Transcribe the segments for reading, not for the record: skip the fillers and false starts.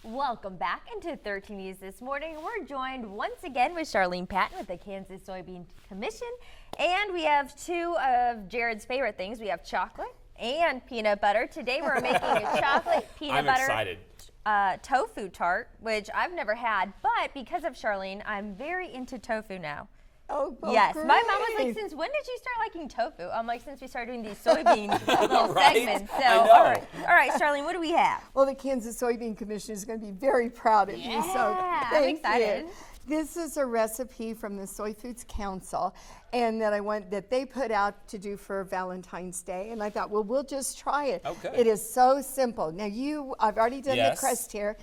Welcome back into 13 News this morning. We're joined once again with Charlene Patton with the Kansas Soybean Commission. And we have two of Jared's favorite things. We have chocolate and peanut butter. Today we're making a chocolate peanut butter tofu tart, which I've never had. But because of Charlene, I'm very into tofu now. Oh, well, yes. great. My mom was like, since when did you start liking tofu? I'm like, since we started doing these soybean little segments. So, all right, Charlene, what do we have? Well, the Kansas Soybean Commission is going to be very proud of you. So I'm excited. You. This is a recipe from the Soy Foods Council, and that they put out to do for Valentine's Day. And I thought, well, we'll just try it. Okay. It is so simple. Now, I've already done the crust here.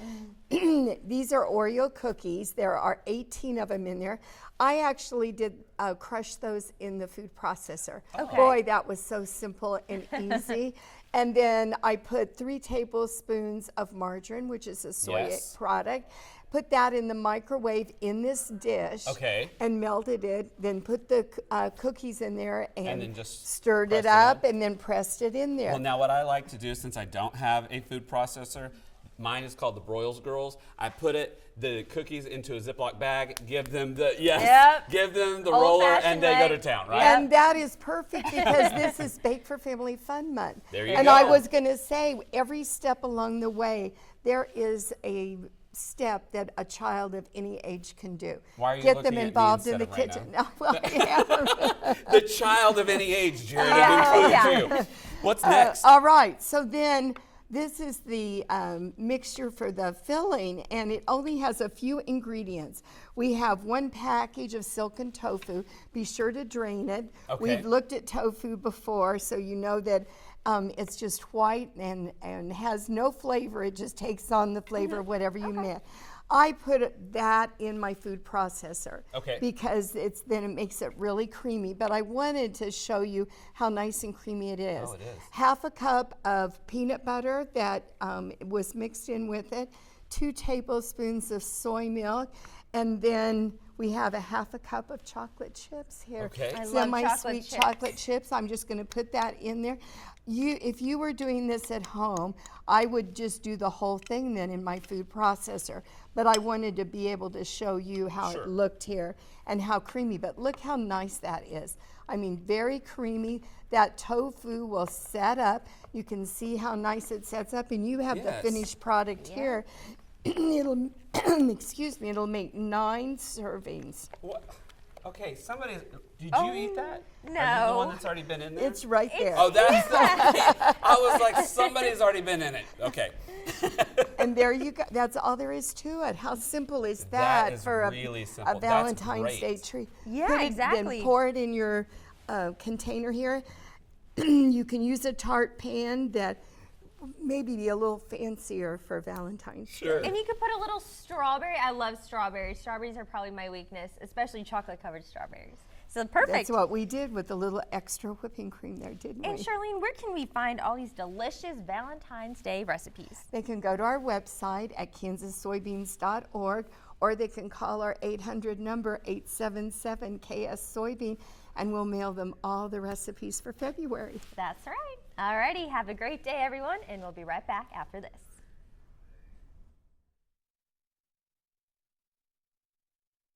These are Oreo cookies. There are 18 of them in there. I actually did crush those in the food processor. Okay. Boy, that was so simple and easy. And then I put 3 tablespoons of margarine, which is a soy product. Put that in the microwave in this dish. Okay. And melted it. Then put the cookies in there and then just stirred it up and then pressed it in there. Well, now what I like to do, since I don't have a food processor, mine is called the Broyles Girls. I put the cookies into a Ziploc bag, give them the give them the roller, and they go to town, right? And that is perfect because this is Bake for Family Fun Month. There you and go. I was going to say, every step along the way, there is a step that a child of any age can do. Why are you Get looking them at me involved in the instead of kitchen. Raina? No, well, yeah. The child of any age, Jared, included too. What's next? All right, so then this is the mixture for the filling, and it only has a few ingredients. We have 1 package of silken tofu. Be sure to drain it. Okay. We've looked at tofu before, so you know that it's just white and has no flavor. It just takes on the flavor of whatever you meant. I put that in my food processor because then it makes it really creamy. But I wanted to show you how nice and creamy it is. Oh, it is. 1/2 cup of peanut butter that was mixed in with it, 2 tablespoons of soy milk, and then we have 1/2 cup of chocolate chips here. Okay. I love Semi-sweet chocolate chips. I'm just going to put that in there. If you were doing this at home, I would just do the whole thing then in my food processor. But I wanted to be able to show you how it looked here and how creamy. But look how nice that is. I mean, very creamy. That tofu will set up. You can see how nice it sets up. And you have the finished product here. It'll, excuse me, it'll make 9 servings. What? Okay, did you eat that? No. Are you the one that's already been in there? It's right there. Oh, that's I was like, somebody's already been in it. Okay. And there you go. That's all there is to it. How simple is That that is for really a simple. Valentine's That's Day great. treat? Yeah, Put it, exactly. Then pour it in your container here. You can use a tart pan that maybe be a little fancier for Valentine's Day. Sure. And you could put a little strawberry. I love strawberries. Strawberries are probably my weakness, especially chocolate-covered strawberries. So perfect. That's what we did with a little extra whipping cream there, didn't And we? Charlene, where can we find all these delicious Valentine's Day recipes? They can go to our website at kansassoybeans.org, or they can call our 800 number 877-KS-SOYBEAN, and we'll mail them all the recipes for February. That's right. Alrighty, have a great day, everyone, and we'll be right back after this.